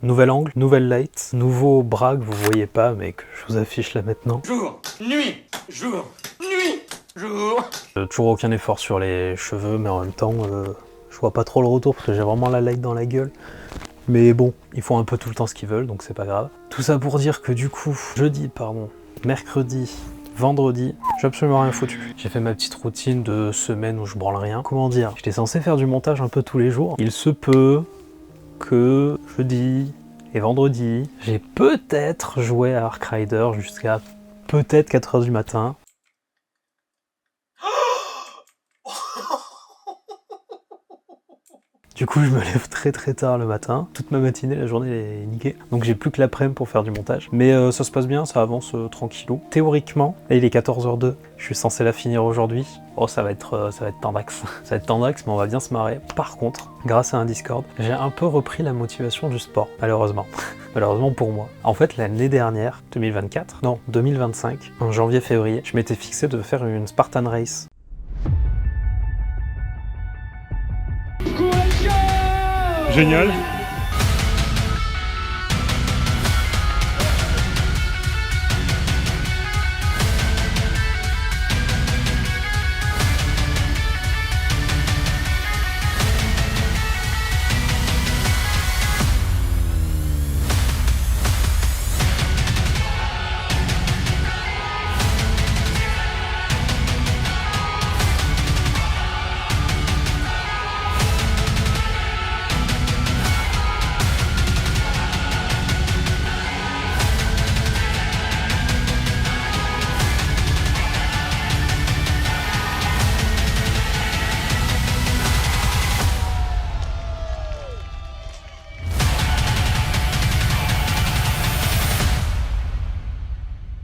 Nouvel angle, nouvelle light, nouveau bras que vous voyez pas mais que je vous affiche là maintenant. Jour, nuit, jour, nuit, jour. Toujours aucun effort sur les cheveux, mais en même temps, je vois pas trop le retour parce que j'ai vraiment la light dans la gueule. Mais bon, ils font un peu tout le temps ce qu'ils veulent, donc c'est pas grave. Tout ça pour dire que du coup, mercredi, vendredi, j'ai absolument rien foutu. J'ai fait ma petite routine de semaine où je branle rien. Comment dire? J'étais censé faire du montage un peu tous les jours. Il se peut que jeudi et vendredi, j'ai peut-être joué à Ark Rider jusqu'à peut-être 4h du matin. Du coup, je me lève très tard le matin. Toute ma matinée, la journée est niquée. Donc j'ai plus que l'après-midi pour faire du montage. Mais ça se passe bien, ça avance tranquillou. Théoriquement, là il est 14h02. Je suis censé la finir aujourd'hui. Oh, ça va être tendax. Ça va être tendax, mais on va bien se marrer. Par contre, grâce à un Discord, j'ai un peu repris la motivation du sport, malheureusement. Malheureusement pour moi. En fait, l'année dernière, 2025, en janvier-février, je m'étais fixé de faire une Spartan Race. Génial.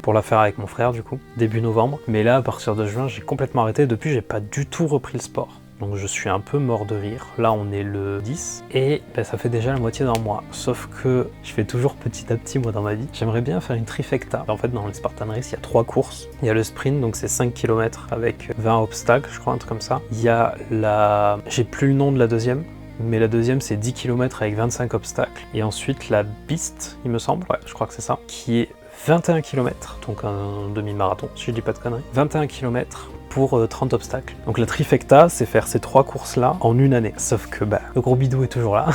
Pour la faire avec mon frère du coup, début novembre. Mais là, à partir de juin, j'ai complètement arrêté. Depuis, j'ai pas du tout repris le sport. Donc je suis un peu mort de rire. Là, on est le 10 et ça fait déjà la moitié d'un mois. Sauf que je fais toujours petit à petit, moi, dans ma vie. J'aimerais bien faire une trifecta. En fait, dans les Spartan Race, il y a 3 courses. Il y a le sprint, donc c'est 5 km avec 20 obstacles, je crois, un truc comme ça. Il y a la... J'ai plus le nom de la deuxième. Mais la deuxième c'est 10 km avec 25 obstacles. Et ensuite la Beast, il me semble, ouais je crois que c'est ça, qui est 21 km, donc un demi-marathon si je dis pas de conneries. 21 km pour 30 obstacles. Donc la trifecta, c'est faire ces 3 courses-là en une année. Sauf que le gros bidou est toujours là,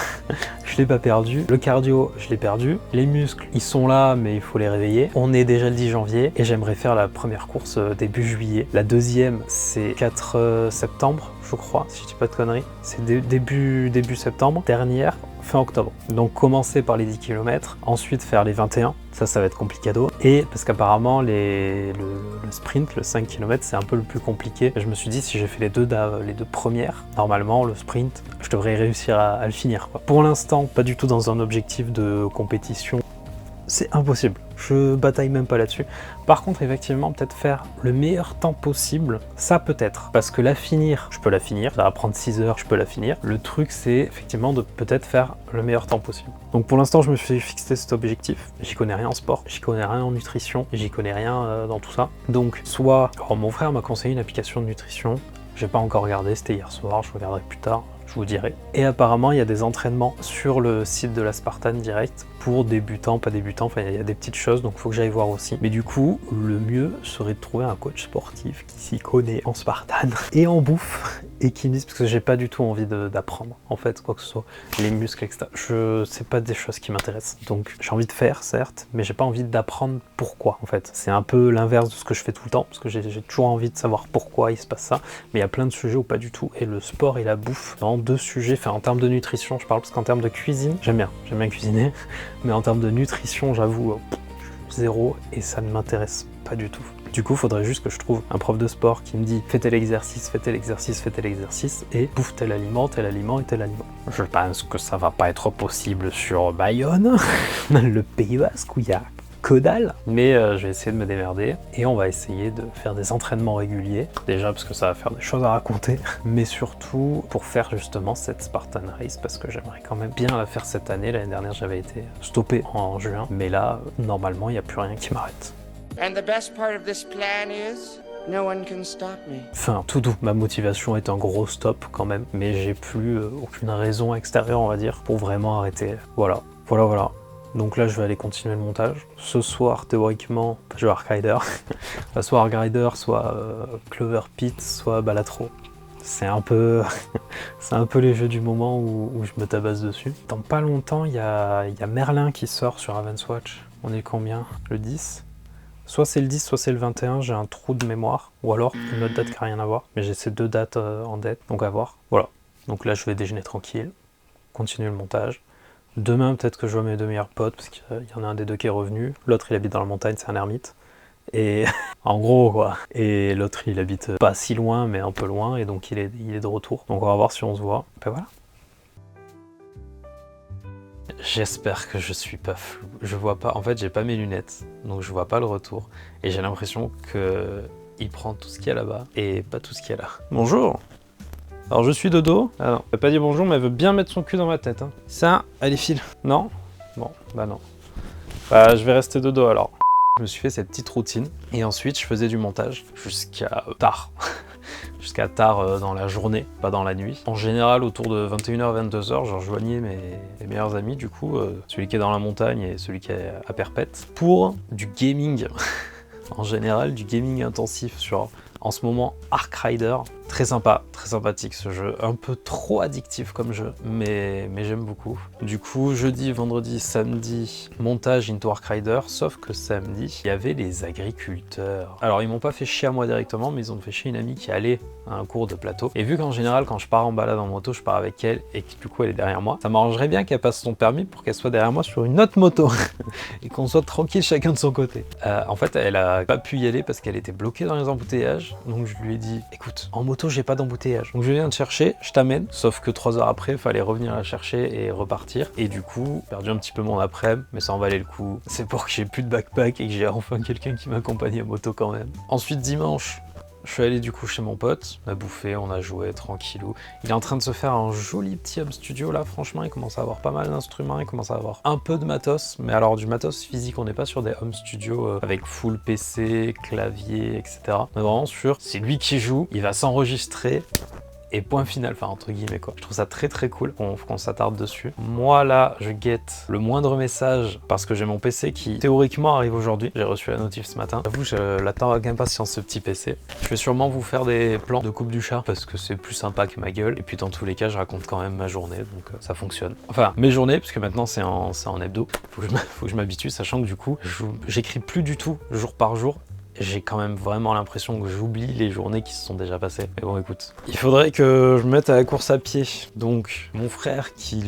je l'ai pas perdu. Le cardio, je l'ai perdu. Les muscles, ils sont là, mais il faut les réveiller. On est déjà le 10 janvier et j'aimerais faire la première course début juillet. La deuxième, c'est 4 septembre, je crois, si je dis pas de conneries. C'est début septembre. Dernière, fin octobre. Donc commencer par les 10 km, ensuite faire les 21, ça va être complicado. Et parce qu'apparemment le sprint, le 5 km, c'est un peu le plus compliqué. Je me suis dit si j'ai fait les deux premières, normalement le sprint, je devrais réussir à le finir, quoi. Pour l'instant, pas du tout dans un objectif de compétition. C'est impossible, je bataille même pas là-dessus. Par contre, effectivement, peut-être faire le meilleur temps possible, ça peut-être. Parce que la finir, je peux la finir, ça va prendre 6 heures, je peux la finir. Le truc, c'est effectivement de peut-être faire le meilleur temps possible. Donc pour l'instant, je me suis fixé cet objectif. J'y connais rien en sport, j'y connais rien en nutrition, j'y connais rien dans tout ça. Donc soit, mon frère m'a conseillé une application de nutrition, j'ai pas encore regardé, c'était hier soir, je regarderai plus tard. je vous dirai. Et apparemment, il y a des entraînements sur le site de la Spartan direct pour débutants, pas débutants, enfin il y a des petites choses, donc il faut que j'aille voir aussi. Mais du coup, le mieux serait de trouver un coach sportif qui s'y connaît en Spartan et en bouffe, et qui me dise, parce que j'ai pas du tout envie d'apprendre, en fait, quoi que ce soit, les muscles, etc. C'est pas des choses qui m'intéressent. Donc j'ai envie de faire, certes, mais j'ai pas envie d'apprendre pourquoi, en fait. C'est un peu l'inverse de ce que je fais tout le temps, parce que j'ai toujours envie de savoir pourquoi il se passe ça, mais il y a plein de sujets où pas du tout. Et le sport et la bouffe, dans deux sujets, enfin en termes de nutrition, je parle parce qu'en termes de cuisine, j'aime bien cuisiner, mais en termes de nutrition, j'avoue, zéro, et ça ne m'intéresse pas du tout. Du coup, il faudrait juste que je trouve un prof de sport qui me dit fais tel exercice, fais tel exercice, fais tel exercice, et bouffe tel aliment et tel aliment. Je pense que ça va pas être possible sur Bayonne, le Pays Basque, où il y a que dalle, mais je vais essayer de me démerder, et on va essayer de faire des entraînements réguliers, déjà parce que ça va faire des choses à raconter, mais surtout pour faire justement cette Spartan Race, parce que j'aimerais quand même bien la faire cette année. L'année dernière j'avais été stoppé en juin, mais là normalement il n'y a plus rien qui m'arrête. And the best part of this plan is no one can stop me. Enfin, tout doux. Ma motivation est un gros stop quand même, mais j'ai plus aucune raison extérieure, on va dire, pour vraiment arrêter. Voilà. Donc là, je vais aller continuer le montage. Ce soir, théoriquement, je vais Arc Rider. Soit Arc Rider, soit Clover Pit, soit Balatro. C'est un peu les jeux du moment où je me tabasse dessus. Dans pas longtemps, il y a Merlin qui sort sur Ravenswatch. On est combien? Le 10? Soit c'est le 10, soit c'est le 21, j'ai un trou de mémoire. Ou alors une autre date qui n'a rien à voir. Mais j'ai ces deux dates en tête, donc à voir. Voilà. Donc là, je vais déjeuner tranquille, continuer le montage. Demain, peut-être que je vois mes deux meilleurs potes, parce qu'il y en a un des deux qui est revenu. L'autre, il habite dans la montagne, c'est un ermite. Et en gros, quoi. Et l'autre, il habite pas si loin, mais un peu loin, et donc il est de retour. Donc on va voir si on se voit. Ben voilà. J'espère que je suis pas flou. Je vois pas. En fait, j'ai pas mes lunettes, donc je vois pas le retour. Et j'ai l'impression que il prend tout ce qu'il y a là-bas et pas tout ce qu'il y a là. Bonjour. Alors je suis de dos. Ah non, elle veut pas dire bonjour, mais elle veut bien mettre son cul dans ma tête. Hein. Ça, allez file. Non? Bon, bah non. Bah je vais rester de dos alors. Je me suis fait cette petite routine et ensuite je faisais du montage jusqu'à tard. Jusqu'à tard dans la journée, pas dans la nuit. En général, autour de 21h, 22h, je rejoignais mes meilleurs amis, du coup, celui qui est dans la montagne et celui qui est à Perpète, pour du gaming. En général, du gaming intensif sur, en ce moment, Arc Rider. Très sympa, très sympathique ce jeu, un peu trop addictif comme jeu, mais j'aime beaucoup. Du coup, jeudi, vendredi, samedi, montage into Arc Rider, sauf que samedi, il y avait les agriculteurs. Alors, ils m'ont pas fait chier à moi directement, mais ils ont fait chier une amie qui allait à un cours de plateau. Et vu qu'en général, quand je pars en balade en moto, je pars avec elle et que du coup, elle est derrière moi, ça m'arrangerait bien qu'elle passe son permis pour qu'elle soit derrière moi sur une autre moto et qu'on soit tranquille chacun de son côté. En fait, elle a pas pu y aller parce qu'elle était bloquée dans les embouteillages, donc je lui ai dit, écoute, en moto, j'ai pas d'embouteillage. Donc je viens te chercher, je t'amène. Sauf que 3 heures après, il fallait revenir la chercher et repartir. Et du coup, j'ai perdu un petit peu mon après-midi, mais ça en valait le coup. C'est pour que j'ai plus de backpack et que j'ai enfin quelqu'un qui m'accompagne à moto quand même. Ensuite, dimanche, je suis allé du coup chez mon pote, on a bouffé, on a joué tranquillou. Il est en train de se faire un joli petit home studio là, franchement, il commence à avoir pas mal d'instruments, il commence à avoir un peu de matos, mais alors du matos physique, on n'est pas sur des home studios avec full PC, clavier, etc. On est vraiment sur, c'est lui qui joue, il va s'enregistrer. Et point final, enfin entre guillemets quoi. Je trouve ça très très cool qu'on s'attarde dessus. Moi là, je guette le moindre message parce que j'ai mon PC qui théoriquement arrive aujourd'hui. J'ai reçu la notif ce matin. J'avoue, je l'attends avec impatience ce petit PC. Je vais sûrement vous faire des plans de coupe du chat parce que c'est plus sympa que ma gueule. Et puis dans tous les cas, je raconte quand même ma journée, donc ça fonctionne. Enfin, mes journées, puisque maintenant c'est en hebdo. Faut que je m'habitue, sachant que du coup, j'écris plus du tout jour par jour. J'ai quand même vraiment l'impression que j'oublie les journées qui se sont déjà passées. Mais bon, écoute, il faudrait que je me mette à la course à pied. Donc, mon frère qui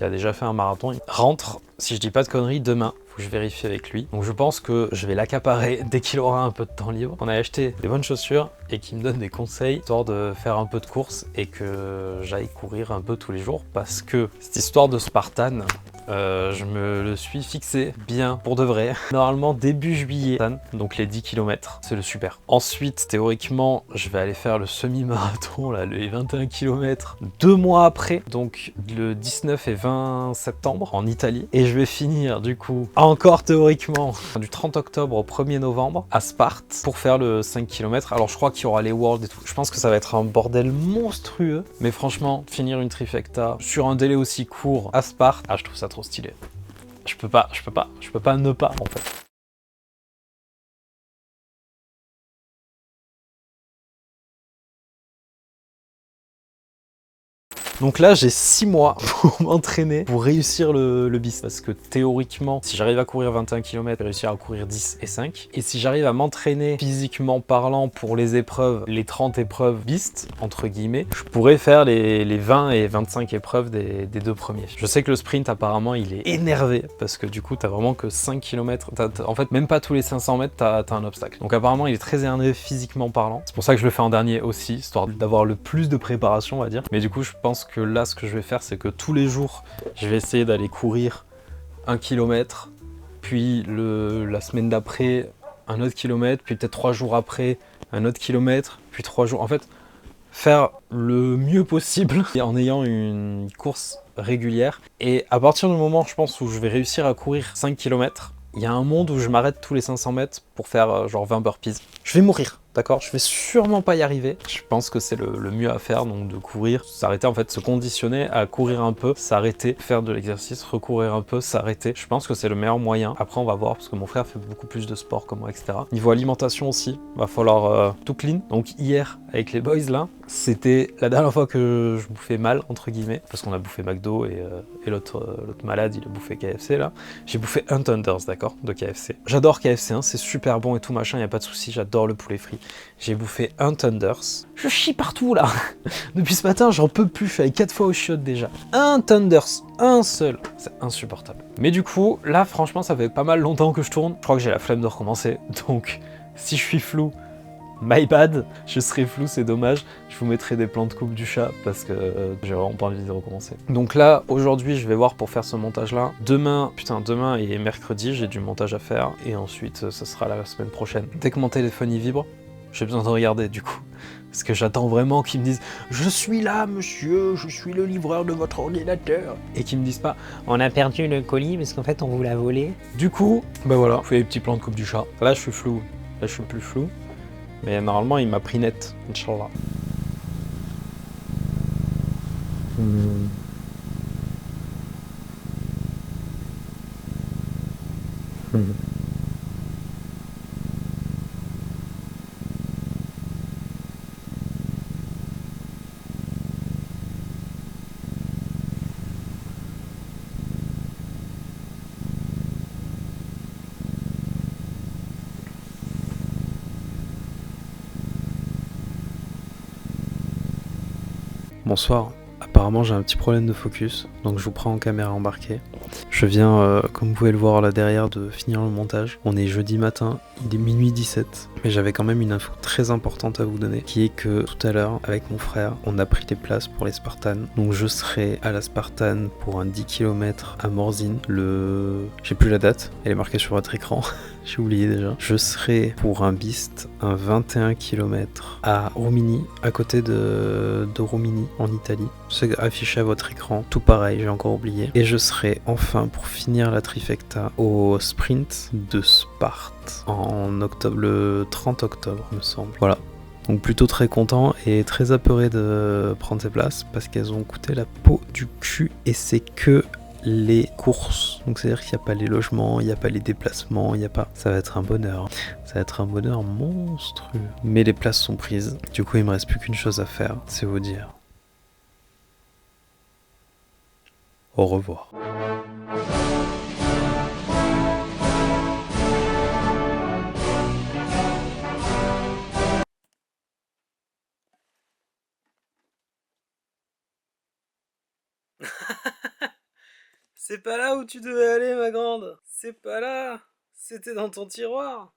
a déjà fait un marathon, il rentre, si je dis pas de conneries, demain. Faut que je vérifie avec lui. Donc je pense que je vais l'accaparer dès qu'il aura un peu de temps libre. On a acheté des bonnes chaussures et qu'il me donne des conseils, histoire de faire un peu de course et que j'aille courir un peu tous les jours. Parce que cette histoire de Spartan, Je me le suis fixé bien pour de vrai. Normalement début juillet, donc les 10 km, c'est le super. Ensuite, théoriquement, je vais aller faire le semi-marathon, là, les 21 km, 2 mois après, donc le 19 et 20 septembre en Italie. Et je vais finir du coup, encore théoriquement, du 30 octobre au 1er novembre à Sparte pour faire le 5 km. Alors je crois qu'il y aura les Worlds et tout. Je pense que ça va être un bordel monstrueux. Mais franchement, finir une trifecta sur un délai aussi court à Sparte, je trouve ça trop stylé. Je peux pas ne pas en fait. Donc là, j'ai 6 mois pour m'entraîner, pour réussir le beast. Parce que théoriquement, si j'arrive à courir 21 km, je vais réussir à courir 10 et 5. Et si j'arrive à m'entraîner physiquement parlant pour les épreuves, les 30 épreuves beast, entre guillemets, je pourrais faire les 20 et 25 épreuves des 2 premiers. Je sais que le sprint, apparemment, il est énervé. Parce que du coup, t'as vraiment que 5 km. En fait, même pas tous les 500 mètres, t'as un obstacle. Donc apparemment, il est très énervé physiquement parlant. C'est pour ça que je le fais en dernier aussi, histoire d'avoir le plus de préparation, on va dire. Mais du coup, je pense que là, ce que je vais faire, c'est que tous les jours, je vais essayer d'aller courir 1 km, puis la semaine d'après, un autre kilomètre, puis peut-être 3 jours après, un autre kilomètre, puis 3 jours. En fait, faire le mieux possible en ayant une course régulière. Et à partir du moment, je pense, où je vais réussir à courir 5 km, il y a un monde où je m'arrête tous les 500 mètres pour faire genre 20 burpees. Je vais mourir, d'accord? Je vais sûrement pas y arriver. Je pense que c'est le mieux à faire, donc de courir, s'arrêter en fait, se conditionner à courir un peu, s'arrêter, faire de l'exercice, recourir un peu, s'arrêter. Je pense que c'est le meilleur moyen. Après, on va voir, parce que mon frère fait beaucoup plus de sport que moi, etc. Niveau alimentation aussi, va falloir tout clean. Donc hier, avec les boys là, c'était la dernière fois que je bouffais mal, entre guillemets, parce qu'on a bouffé McDo et l'autre malade, il a bouffé KFC là. J'ai bouffé un Thunders, d'accord, de KFC. J'adore KFC, hein, c'est super bon et tout machin, y a pas de souci, j'adore le poulet frit. J'ai bouffé un Thunders. Je chie partout là. Depuis ce matin, j'en peux plus, je suis allé 4 fois au chiottes déjà. Un Thunders, un seul, c'est insupportable. Mais du coup, là franchement, ça fait pas mal longtemps que je tourne. Je crois que j'ai la flemme de recommencer, donc si je suis flou, my bad, je serai flou, c'est dommage. Je vous mettrai des plans de coupe du chat parce que j'ai vraiment pas envie de recommencer. Donc là, aujourd'hui, je vais voir pour faire ce montage-là. Demain et mercredi, j'ai du montage à faire. Et ensuite, ça sera la semaine prochaine. Dès que mon téléphone y vibre, j'ai besoin de regarder du coup. Parce que j'attends vraiment qu'ils me disent « Je suis là, monsieur, je suis le livreur de votre ordinateur » et qu'ils me disent pas « On a perdu le colis parce qu'en fait, on vous l'a volé. » Du coup, ben voilà, je fais les petits plans de coupe du chat. Là, je suis flou. Là, je suis plus flou. Mais normalement, il m'a pris net, Inch'Allah. Bonsoir. Apparemment j'ai un petit problème de focus, donc je vous prends en caméra embarquée. Je viens, comme vous pouvez le voir là derrière, de finir le montage. On est jeudi matin, il est minuit 17, mais j'avais quand même une info très importante à vous donner, qui est que tout à l'heure, avec mon frère, on a pris les places pour les Spartans. Donc je serai à la Spartan pour un 10 km à Morzine, j'ai plus la date, elle est marquée sur votre écran. J'ai oublié déjà. Je serai pour un Beast, un 21 km à Romini, à côté de Romini, en Italie. C'est affiché à votre écran, tout pareil, j'ai encore oublié. Et je serai enfin pour finir la trifecta au sprint de Sparte en octobre, le 30 octobre, me semble. Voilà. Donc plutôt très content et très apeuré de prendre ces places parce qu'elles ont coûté la peau du cul et c'est que les courses. Donc c'est à dire qu'il n'y a pas les logements, il n'y a pas les déplacements, il n'y a pas... Ça va être un bonheur. Ça va être un bonheur monstrueux. Mais les places sont prises. Du coup il me reste plus qu'une chose à faire, c'est vous dire au revoir. C'est pas là où tu devais aller, ma grande. C'est pas là. C'était dans ton tiroir.